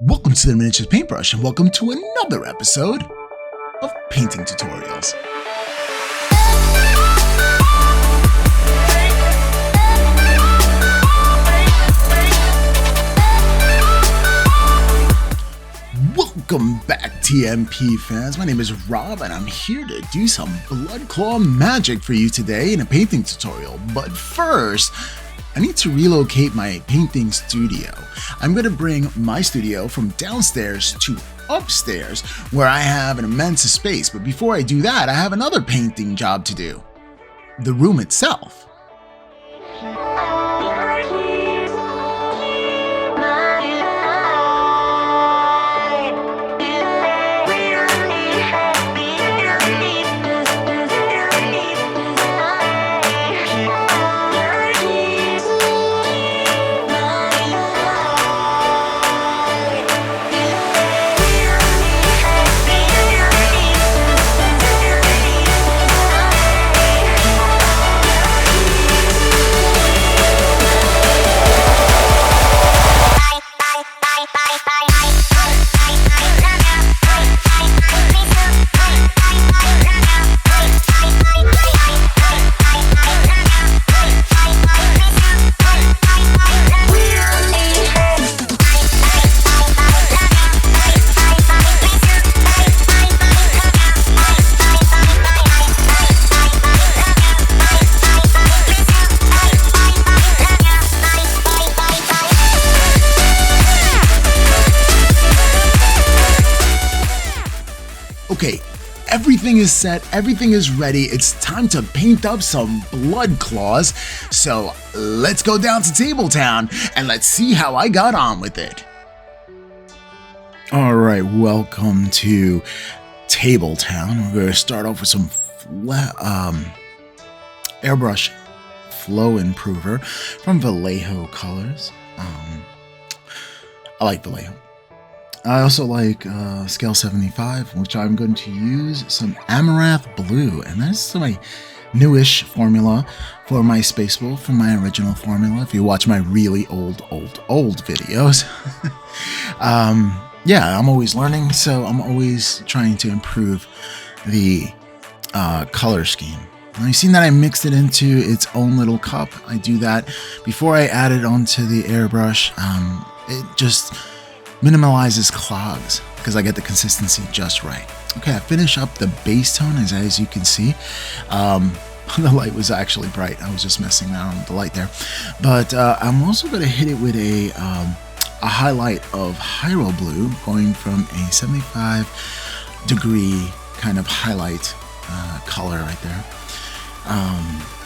Welcome to the Miniatures Paintbrush, and welcome to another episode of Painting Tutorials. Welcome back, TMP fans. My name is Rob, and I'm here to do some Blood Claw magic for you today in a painting tutorial. But first, I need to relocate my painting studio. I'm going to bring my studio from downstairs to upstairs, where I have an immense space. But before I do that, I have another painting job to do: the room itself. Okay, everything is set, everything is ready. It's time to paint up some blood claws. So let's go down to Tabletown and let's see how I got on with it. All right, welcome to Tabletown. We're going to start off with some airbrush flow improver from Vallejo Colors. I like Vallejo. I also like Scale 75, which I'm going to use some Amaranth Blue, and that's my newish formula for my Space Wolf from my original formula. If you watch my really old videos. Yeah, I'm always learning, so I'm always trying to improve the color scheme. Now, you've seen that I mixed it into its own little cup. I do that before I add it onto the airbrush. It just minimalizes clogs because I get the consistency just right. Okay, I finish up the base tone as you can see. The light was actually bright. I was just messing around with the light there. But I'm also going to hit it with a highlight of Hyro Blue, going from a 75-degree kind of highlight color right there.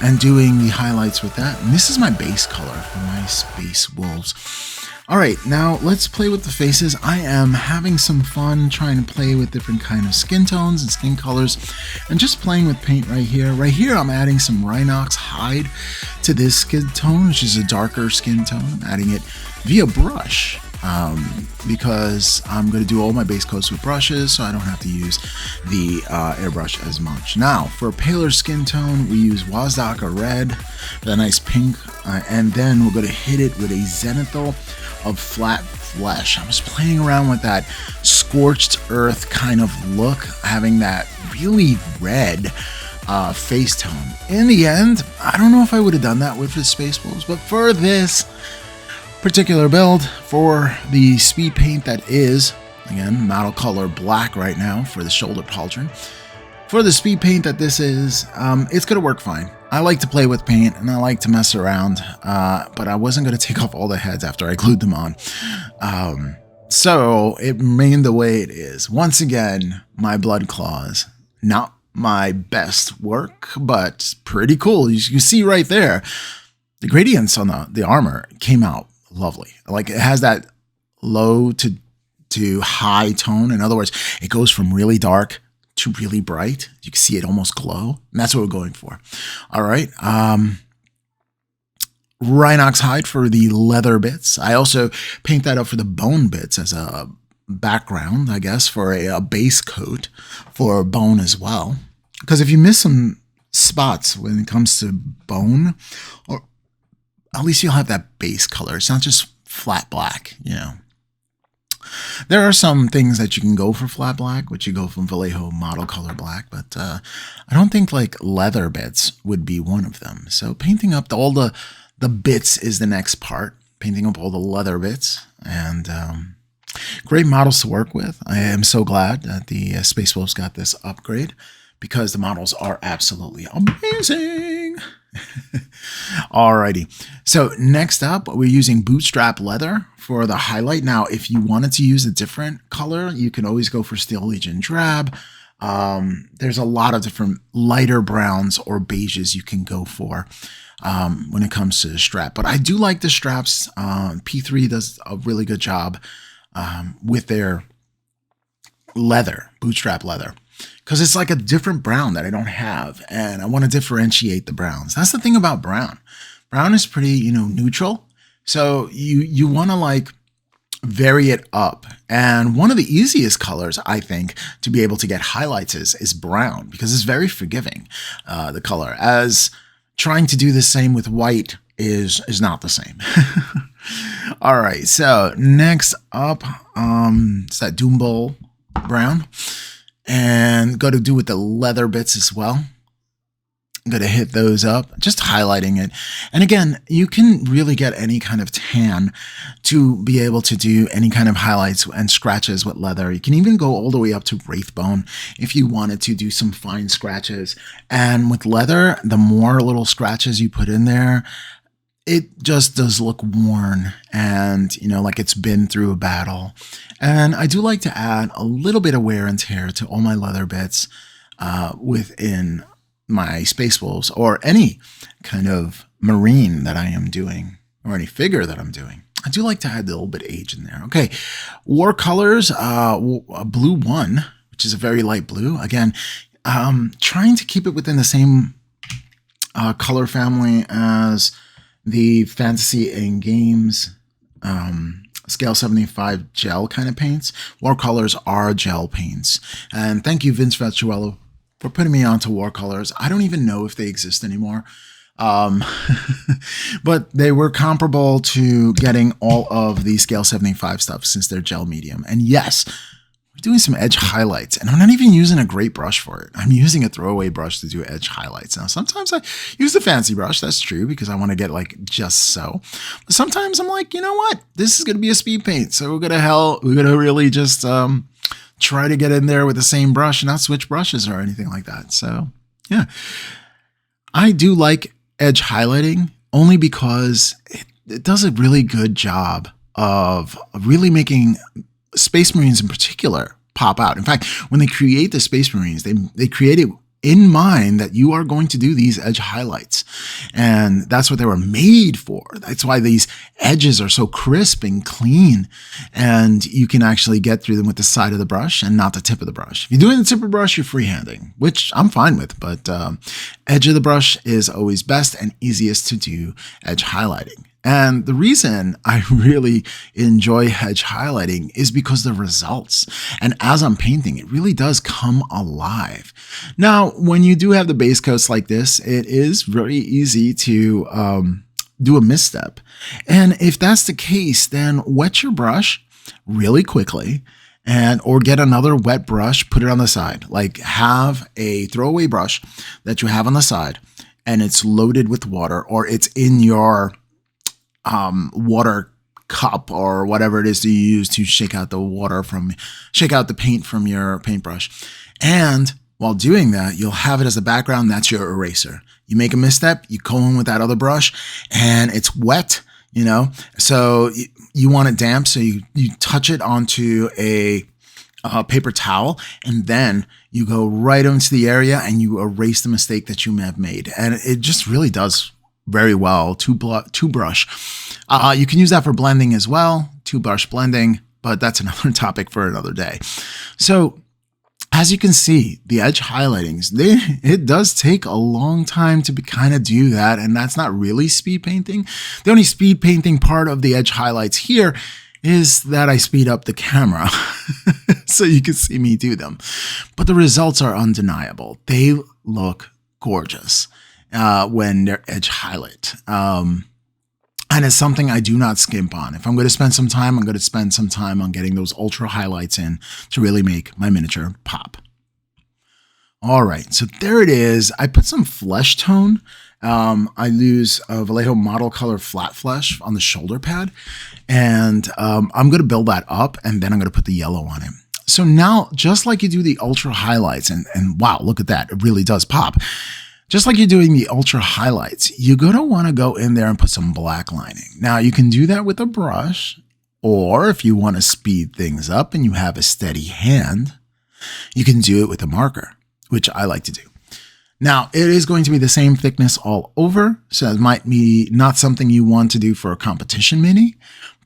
And doing the highlights with that. And this is my base color for my Space Wolves. Alright, now let's play with the faces. I am having some fun trying to play with different kind of skin tones and skin colors and just playing with paint right here. Right here I'm adding some Rhinox hide to this skin tone, which is a darker skin tone. I'm adding it via brush because I'm going to do all my base coats with brushes, so I don't have to use the airbrush as much. Now, for a paler skin tone, we use Wazdaka Red, the nice pink, and then we're going to hit it with a Zenithal of Flat Flesh. I'm just playing around with that scorched earth kind of look, having that really red face tone. In the end, I don't know if I would have done that with the Space Wolves, but for this particular build, for the speed paint that is, again, model color black right now for the shoulder pauldron, for the speed paint that this is, it's going to work fine. I like to play with paint and I like to mess around, but I wasn't going to take off all the heads after I glued them on. So it remained the way it is. Once again, my blood claws, not my best work, but pretty cool. You see right there, the gradients on the armor came out lovely. Like, it has that low to high tone. In other words, it goes from really dark to really bright. You can see it almost glow, and that's what we're going for. All right. Rhinox hide for the leather bits. I also paint that up for the bone bits as a background, I guess, for a base coat for bone as well. Because if you miss some spots when it comes to bone, or at least you'll have that base color. It's not just flat black, you know. There are some things that you can go for flat black, which you go from Vallejo Model Color Black, but I don't think like leather bits would be one of them. So painting up all the bits is the next part. Painting up all the leather bits, and great models to work with. I am so glad that the Space Wolves got this upgrade because the models are absolutely amazing. Alrighty, so next up we're using bootstrap leather for the highlight. Now if you wanted to use a different color, you can always go for Steel Legion Drab. There's a lot of different lighter browns or beiges you can go for when it comes to the strap, but I do like the straps. P3 does a really good job with their leather, bootstrap leather, because it's like a different brown that I don't have, and I want to differentiate the browns. That's the thing about brown. Brown is pretty, neutral, so you want to like vary it up. And one of the easiest colors, I think, to be able to get highlights is brown, because it's very forgiving, the color, as trying to do the same with white is not the same. All right, so next up, it's that Doom Bowl brown, and got to do with the leather bits as well. I'm going to hit those up, just highlighting it. And again, you can really get any kind of tan to be able to do any kind of highlights and scratches with leather. You can even go all the way up to Wraithbone if you wanted to do some fine scratches. And with leather, the more little scratches you put in there, it just does look worn and, like it's been through a battle. And I do like to add a little bit of wear and tear to all my leather bits within my Space Wolves, or any kind of marine that I am doing, or any figure that I'm doing. I do like to add a little bit of age in there. Okay, War Colors, Blue 1, which is a very light blue. Again, trying to keep it within the same color family as the Fantasy and Games Scale 75 gel kind of paints. War Colors are gel paints. And thank you, Vince Vecchiarello, for putting me onto War Colors. I don't even know if they exist anymore. But they were comparable to getting all of the Scale 75 stuff since they're gel medium. And yes, we're doing some edge highlights, and I'm not even using a great brush for it. I'm using a throwaway brush to do edge highlights. Now, sometimes I use the fancy brush, that's true, because I want to get like just so. But sometimes I'm like, you know what? This is going to be a speed paint, so we're going to really just try to get in there with the same brush and not switch brushes or anything like that. So yeah, I do like edge highlighting only because it does a really good job of really making Space Marines in particular pop out. In fact, when they create the Space Marines, they create it in mind that you are going to do these edge highlights. And that's what they were made for. That's why these edges are so crisp and clean. And you can actually get through them with the side of the brush and not the tip of the brush. If you're doing the tip of the brush, you're freehanding, which I'm fine with. But edge of the brush is always best and easiest to do edge highlighting. And the reason I really enjoy edge highlighting is because the results. And as I'm painting, it really does come alive. Now, when you do have the base coats like this, it is very easy to do a misstep. And if that's the case, then wet your brush really quickly, or get another wet brush, put it on the side. Like, have a throwaway brush that you have on the side, and it's loaded with water, or it's in your water cup or whatever it is that you use to shake out the paint from your paintbrush. And while doing that, you'll have it as a background. That's your eraser. You make a misstep, you go in with that other brush, and it's wet, so you want it damp. So you touch it onto a paper towel, and then you go right into the area and you erase the mistake that you may have made. And it just really does very well. Two brush. You can use that for blending as well, two brush blending, but that's another topic for another day. So as you can see, the edge hightings, it does take a long time to kind of do that, and that's not really speed painting. The only speed painting part of the edge highlights here is that I speed up the camera so you can see me do them. But the results are undeniable. They look gorgeous when they're edge highlight. And it's something I do not skimp on. If I'm going to spend some time, I'm going to spend some time on getting those ultra highlights in to really make my miniature pop. All right, so there it is. I put some flesh tone. I use a Vallejo Model Color Flat Flesh on the shoulder pad. And I'm going to build that up, and then I'm going to put the yellow on it. So now, just like you do the ultra highlights, and wow, look at that. It really does pop. Just like you're doing the ultra highlights, you're going to want to go in there and put some black lining. Now, you can do that with a brush, or if you want to speed things up and you have a steady hand, you can do it with a marker, which I like to do. Now, it is going to be the same thickness all over, so it might be not something you want to do for a competition mini,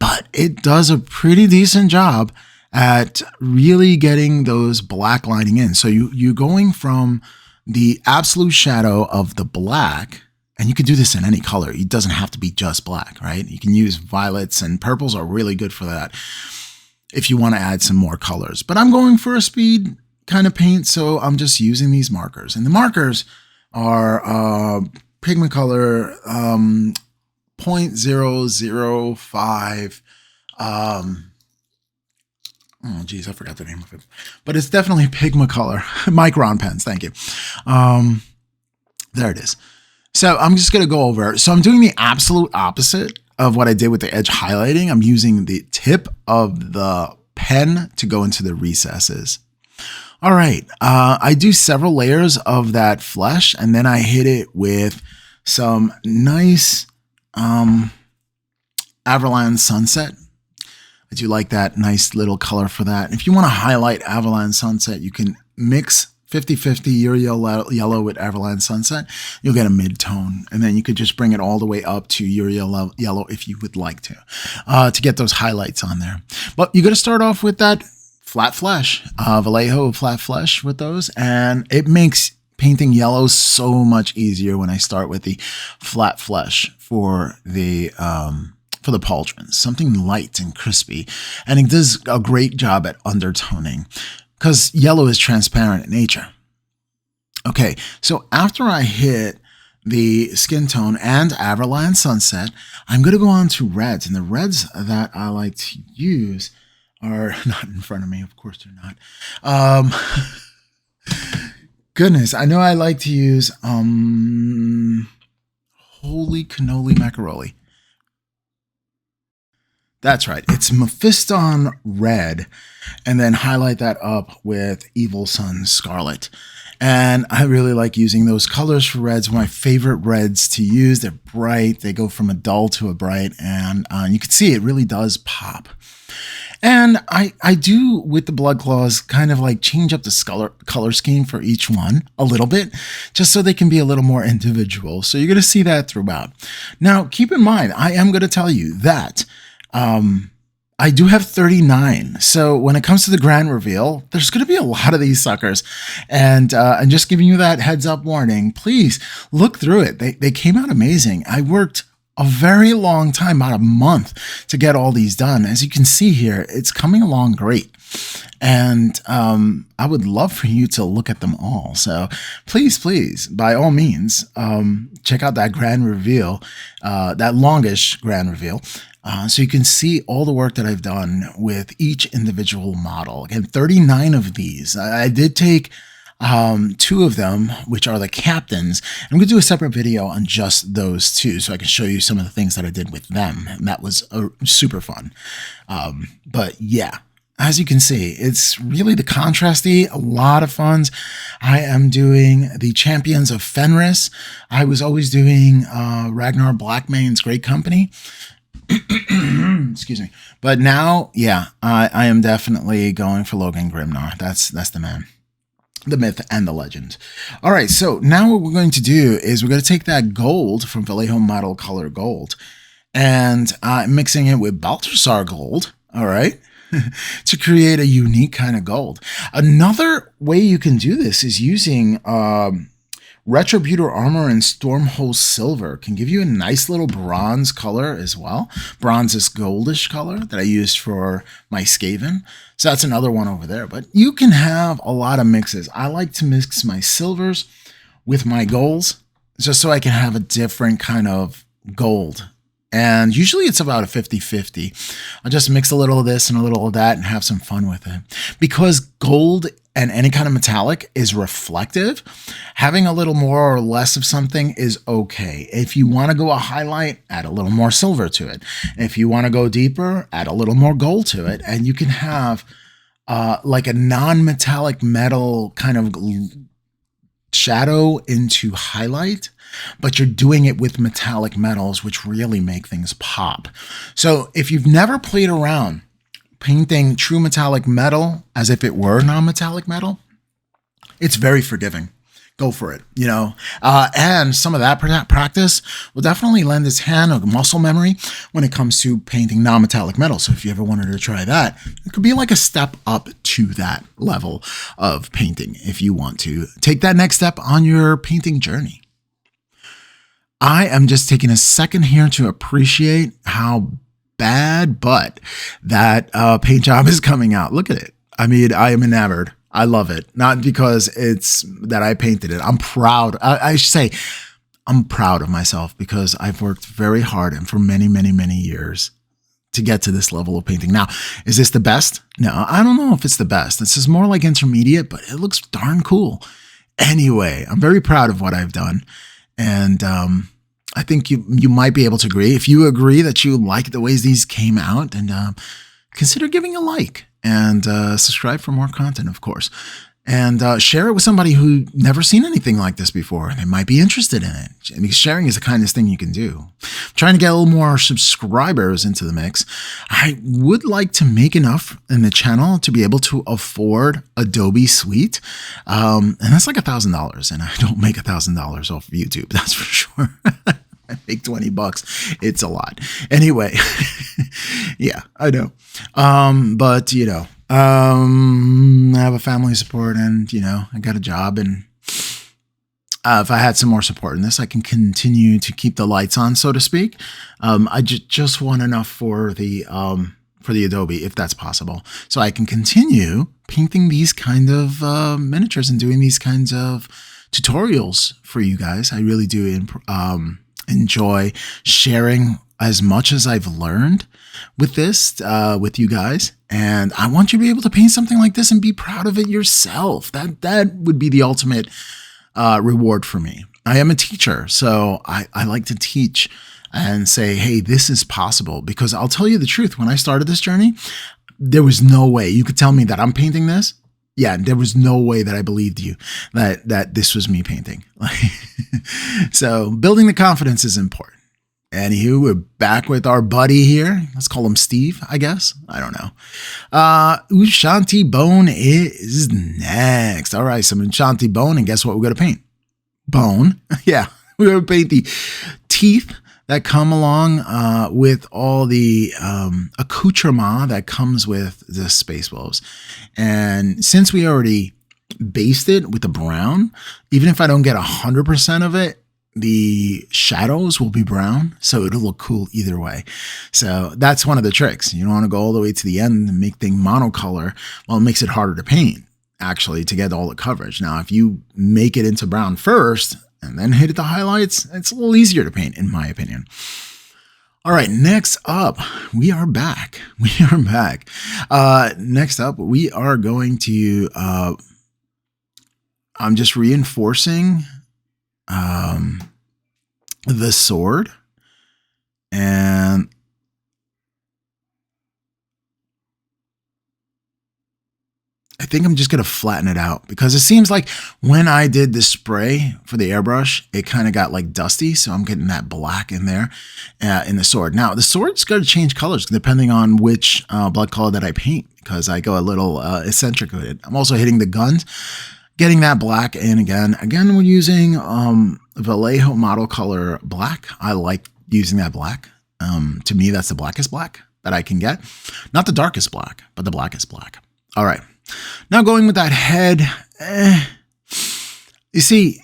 but it does a pretty decent job at really getting those black lining in. So you're going from the absolute shadow of the black, and you can do this in any color. It doesn't have to be just black, right? You can use violets, and purples are really good for that if you want to add some more colors. But I'm going for a speed kind of paint, so I'm just using these markers. And the markers are Pigmacolor 0.005. Oh, geez, I forgot the name of it. But it's definitely Pigmacolor. Micron pens, thank you. There it is. So I'm just going to go over. So I'm doing the absolute opposite of what I did with the edge highlighting. I'm using the tip of the pen to go into the recesses. All right. I do several layers of that flesh, and then I hit it with some nice Averland Sunset. I do like that nice little color for that. If you want to highlight Averland Sunset, you can mix 50-50 Uriel yellow with Averland Sunset. You'll get a mid-tone, and then you could just bring it all the way up to Uriel yellow if you would like to get those highlights on there. But you're going to start off with that flat flesh, Vallejo flat flesh with those, and it makes painting yellows so much easier when I start with the flat flesh for the pauldrons, something light and crispy, and it does a great job at undertoning because yellow is transparent in nature. Okay, so after I hit the skin tone and Averland Sunset, I'm going to go on to reds, and the reds that I like to use are not in front of me. Of course they're not. Goodness, I know I like to use holy cannoli macaroni. That's right. It's Mephiston Red, and then highlight that up with Evil Sun Scarlet. And I really like using those colors for reds. My favorite reds to use. They're bright. They go from a dull to a bright, and you can see it really does pop. And I do, with the Blood Claws, kind of like change up the color scheme for each one a little bit, just so they can be a little more individual. So you're going to see that throughout. Now, keep in mind, I am going to tell you that I do have 39. So when it comes to the grand reveal, there's going to be a lot of these suckers. And just giving you that heads up warning, please look through it. They came out amazing. I worked a very long time, about a month, to get all these done. As you can see here, it's coming along great. And I would love for you to look at them all. So please, by all means, check out that grand reveal, that longish grand reveal. So you can see all the work that I've done with each individual model. Again, 39 of these. I did take 2 of them, which are the captains. I'm going to do a separate video on just those 2 so I can show you some of the things that I did with them. And that was super fun. But yeah, as you can see, it's really the contrasty, a lot of funds. I am doing the Champions of Fenris. I was always doing Ragnar Blackmane's Great Company. Excuse me. But now, yeah, I am definitely going for Logan Grimnar. That's the man. The myth and the legend. All right, so now what we're going to do is we're going to take that gold from Vallejo Model Color Gold and mixing it with Balthasar Gold, all right, to create a unique kind of gold. Another way you can do this is using Retributor Armor and Stormhost Silver. Can give you a nice little bronze color as well. Bronze is goldish color that I used for my Skaven. So that's another one over there. But you can have a lot of mixes. I like to mix my silvers with my golds just so I can have a different kind of gold And usually it's about a 50-50. I'll just mix a little of this and a little of that and have some fun with it. Because gold and any kind of metallic is reflective, having a little more or less of something is okay. If you want to go a highlight, add a little more silver to it. If you want to go deeper, add a little more gold to it. And you can have like a non-metallic metal kind of shadow into highlight, but you're doing it with metallic metals, which really make things pop. So if you've never played around painting true metallic metal as if it were non-metallic metal, it's very forgiving. Go for it, you know. And some of that practice will definitely lend its hand of muscle memory when it comes to painting non-metallic metal. So if you ever wanted to try that, it could be like a step up to that level of painting if you want to take that next step on your painting journey. I am just taking a second here to appreciate how bad but that paint job is coming out. Look at it. I mean, I am enamored. I love it. Not because it's that I painted it. I'm proud. I should say I'm proud of myself because I've worked very hard and for many, many, many years to get to this level of painting. Now, is this the best? No, I don't know if it's the best. This is more like intermediate, but it looks darn cool. Anyway, I'm very proud of what I've done. And I think you might be able to agree. If you agree that you like the ways these came out, and consider giving a like and subscribe for more content, of course. And share it with somebody who never seen anything like this before and they might be interested in it. Because sharing is the kindest thing you can do. I'm trying to get a little more subscribers into the mix. I would like to make enough in the channel to be able to afford Adobe Suite. And that's like $1,000. And I don't make $1,000 off of YouTube, that's for sure. I make $20. It's a lot. Anyway, yeah, I know. But you know, I have a family support and, you know, I got a job, and if I had some more support in this, I can continue to keep the lights on, so to speak. I just want enough for the Adobe, if that's possible, so I can continue painting these kind of miniatures and doing these kinds of tutorials for you guys. I really do enjoy sharing as much as I've learned with this, with you guys. And I want you to be able to paint something like this and be proud of it yourself. That would be the ultimate reward for me. I am a teacher, so I like to teach and say, hey, this is possible. Because I'll tell you the truth, when I started this journey, there was no way you could tell me that I'm painting this. Yeah, there was no way that I believed you that this was me painting. So building the confidence is important. Anywho, we're back with our buddy here. Let's call him Steve, I guess. I don't know. Ushanti Bone is next. All right, some Ushanti Bone, and guess what we're going to paint? Bone. Yeah, we're going to paint the teeth that come along with all the accoutrement that comes with the Space Wolves. And since we already based it with the brown, even if I don't get 100% of it, the shadows will be brown, so it'll look cool either way. So that's one of the tricks. You don't want to go all the way to the end and make things monocolor. Well, it makes it harder to paint, actually, to get all the coverage. Now, if you make it into brown first and then hit the highlights, it's a little easier to paint, in my opinion. All right, next up, we are back. Next up, we are going to, I'm just reinforcing the sword, and I think I'm just going to flatten it out because it seems like when I did the spray for the airbrush, it kind of got like dusty. So I'm getting that black in there in the sword. Now the sword's going to change colors depending on which blood color that I paint, because I go a little eccentric with it. I'm also hitting the guns, getting that black in again. Again, we're using Vallejo Model Color Black. I like using that black. To me, that's the blackest black that I can get. Not the darkest black, but the blackest black. All right. Now going with that head. You see,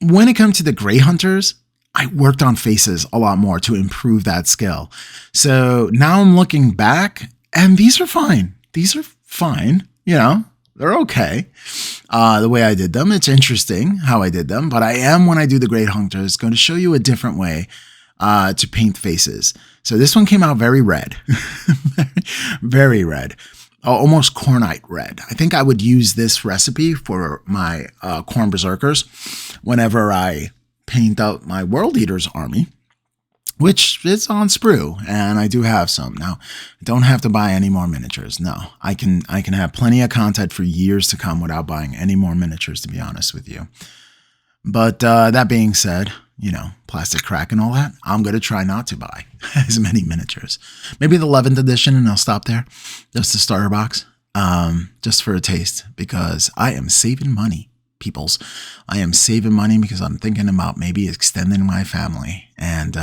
when it comes to the Gray Hunters, I worked on faces a lot more to improve that skill. So now I'm looking back, and these are fine. These are fine, you know. They're okay. The way I did them, it's interesting how I did them, but I am, when I do the Gray Hunters, going to show you a different way to paint faces. So this one came out very red, very red, almost Cornite red. I think I would use this recipe for my Khorne Berserkers whenever I paint out my World Eaters army, which is on sprue, and I do have some. Now, I don't have to buy any more miniatures. No, I can have plenty of content for years to come without buying any more miniatures, to be honest with you. But that being said, you know, plastic crack and all that, I'm going to try not to buy as many miniatures. Maybe the 11th edition, and I'll stop there. Just the starter box, just for a taste, because I am saving money, peoples. I am saving money because I'm thinking about maybe extending my family and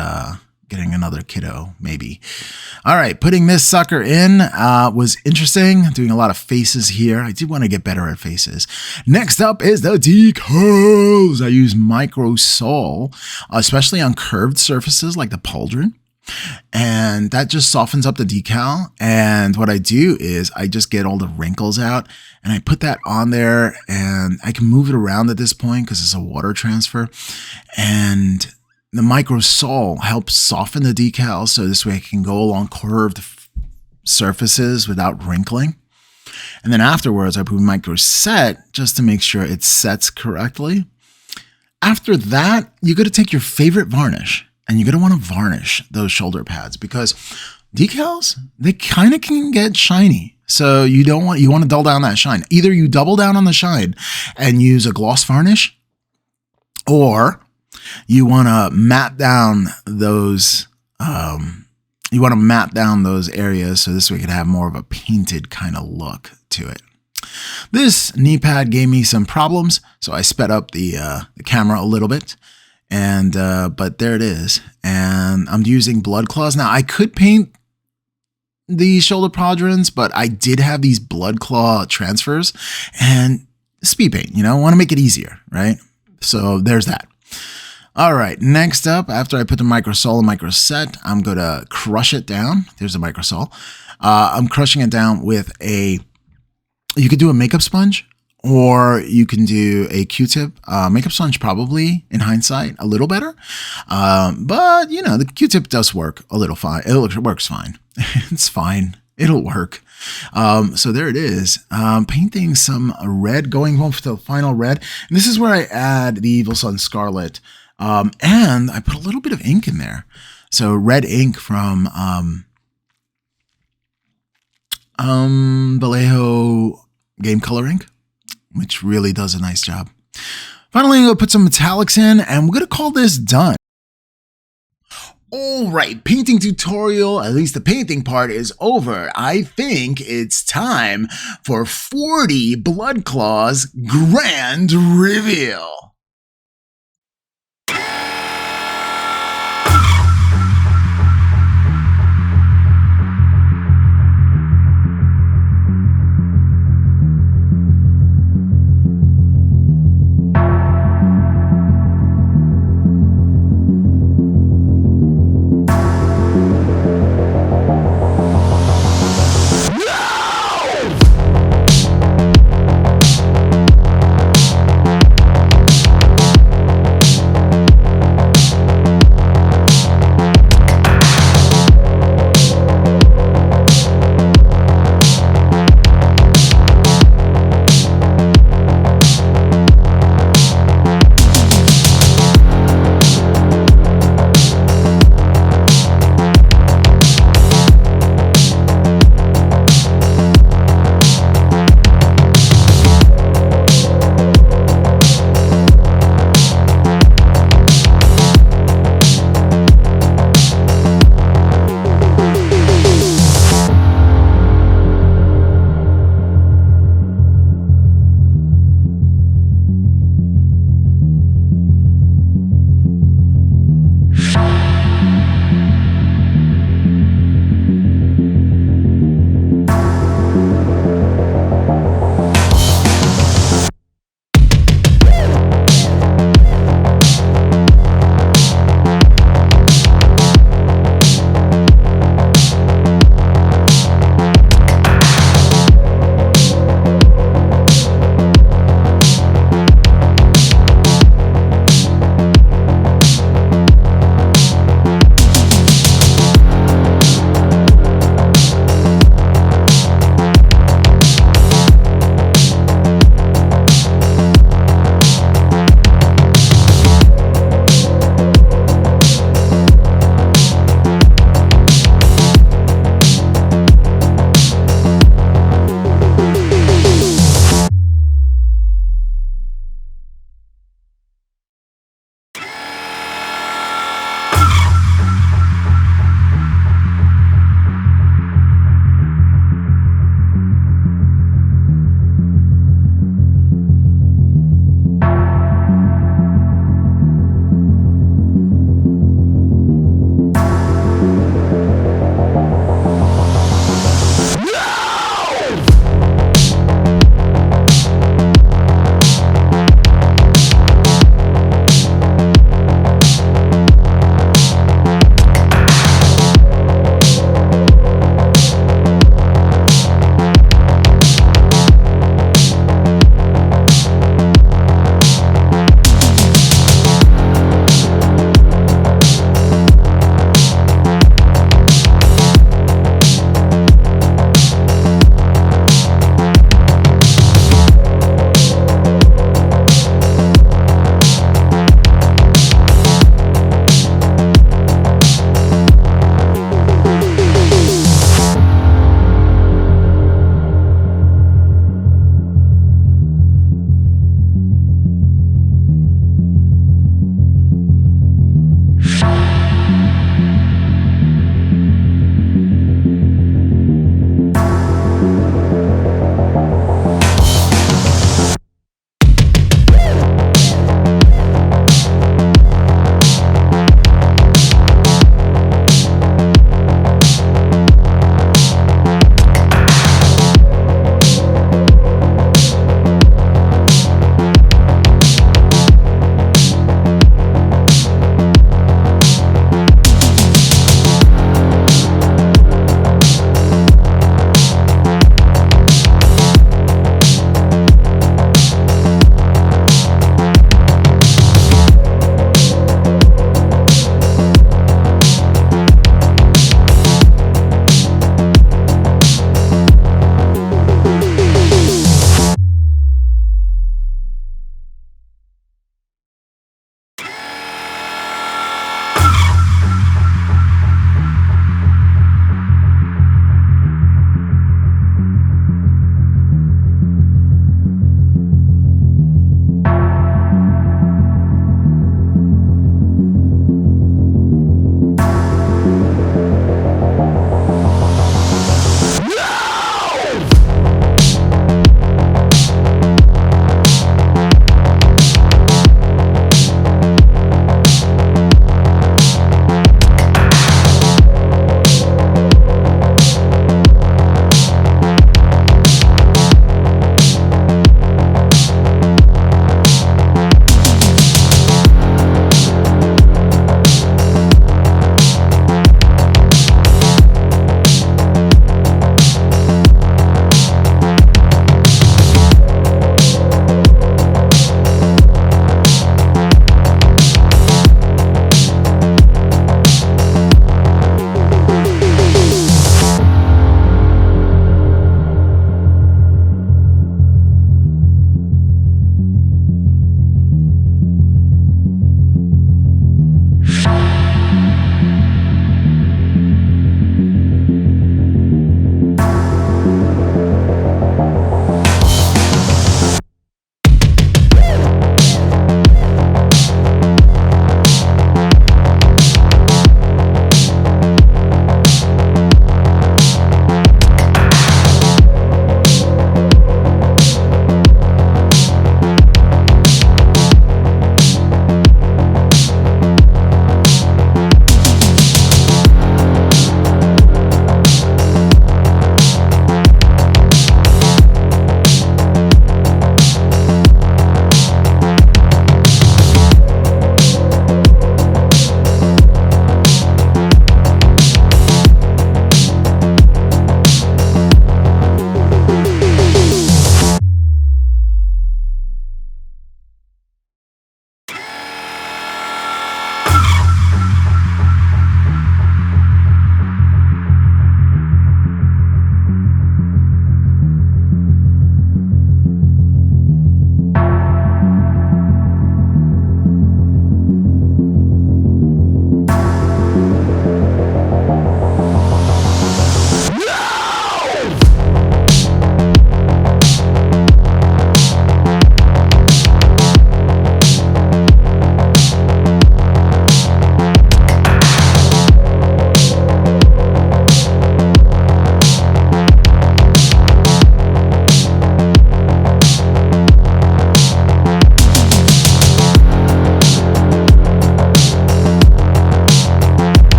getting another kiddo, maybe. All right, putting this sucker in was interesting. Doing a lot of faces here. I do want to get better at faces. Next up is the decals. I use Micro Sol, especially on curved surfaces like the pauldron. And that just softens up the decal. And what I do is I just get all the wrinkles out and I put that on there, and I can move it around at this point because it's a water transfer. And the Micro Sol helps soften the decal, so this way I can go along curved surfaces without wrinkling. And then afterwards, I put Micro Set just to make sure it sets correctly. After that, you're going to take your favorite varnish, and you're going to want to varnish those shoulder pads, because decals, they kind of can get shiny. So you want to dull down that shine. Either you double down on the shine and use a gloss varnish, or you want to map down those areas so this way you can have more of a painted kind of look to it. This knee pad gave me some problems, so I sped up the camera a little bit, and but there it is. And I'm using Blood Claws. Now I could paint the shoulder pauldrons, but I did have these Blood Claw transfers and speed paint, you know, I want to make it easier, right? So there's that. All right, next up, after I put the Micro Sol and Micro Set, I'm going to crush it down. There's a Micro Sol. I'm crushing it down with you could do a makeup sponge, or you can do a Q-tip. Makeup sponge probably, in hindsight, a little better. But, you know, the Q-tip does work a little fine. It works fine. It's fine. It'll work. So there it is. Painting some red, going home for the final red. And this is where I add the Evil Sunz Scarlet. And I put a little bit of ink in there. So red ink from Vallejo Game Color Ink, which really does a nice job. Finally, I'm going to put some metallics in, and we're going to call this done. All right, painting tutorial, at least the painting part, is over. I think it's time for 40 Blood Claws Grand Reveal.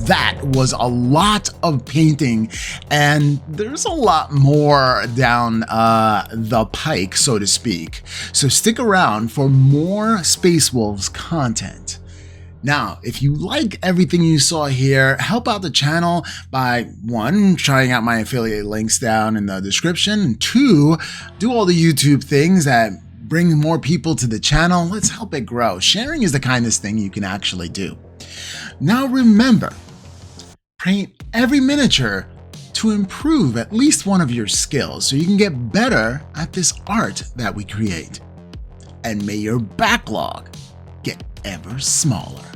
that was a lot of painting, and there's a lot more down the pike, so to speak. So stick around for more Space Wolves content. Now, if you like everything you saw here, help out the channel by 1, trying out my affiliate links down in the description, and 2, do all the YouTube things that bring more people to the channel. Let's help it grow. Sharing is the kindest thing you can actually do. Now remember, paint every miniature to improve at least one of your skills so you can get better at this art that we create. And may your backlog get ever smaller.